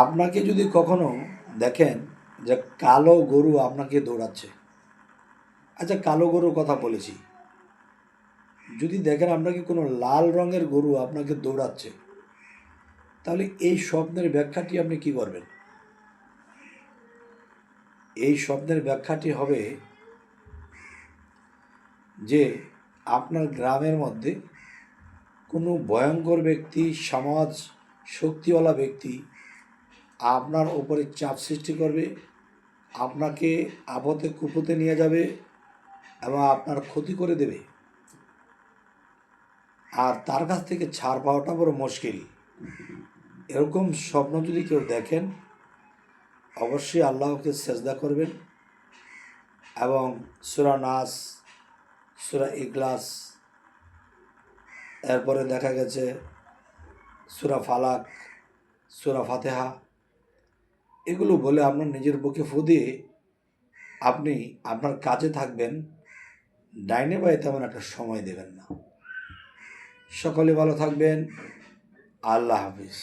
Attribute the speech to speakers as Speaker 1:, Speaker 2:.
Speaker 1: আপনাকে যদি কখনো দেখেন যে কালো গরু আপনাকে দৌড়াচ্ছে, আচ্ছা কালো গরুর কথা বলেছি, যদি দেখেন আপনাকে কোনো লাল রঙের গরু আপনাকে দৌড়াচ্ছে, তাহলে এই স্বপ্নের ব্যাখ্যাটি আপনি কি করবেন? এই স্বপ্নের ব্যাখ্যাটি হবে যে আপনার গ্রামের মধ্যে কোনো ভয়ঙ্কর ব্যক্তি, সমাজ শক্তিওয়ালা ব্যক্তি আপনার ওপরে চাপ সৃষ্টি করবে, আপনাকে আপদে কুপথে নিয়ে যাবে এবং আপনার ক্ষতি করে দেবে। আর তার কাছ থেকে ছাড় পাওয়াটা বড় মুশকিল। এরকম স্বপ্ন যদি কেউ দেখেন, অবশ্যই আল্লাহকে সেজদা করবেন এবং সূরা নাস, সূরা ইখলাস, এরপরে দেখা গেছে সূরা ফালাক, সূরা ফাতিহা, এগুলো বলে আপনার নিজের বুকে ফু দিয়ে আপনি আপনার কাজে থাকবেন, ডাইনে বায়ে তেমন একটা সময় দেবেন না। সকলে ভালো থাকবেন। আল্লাহ হাফিজ।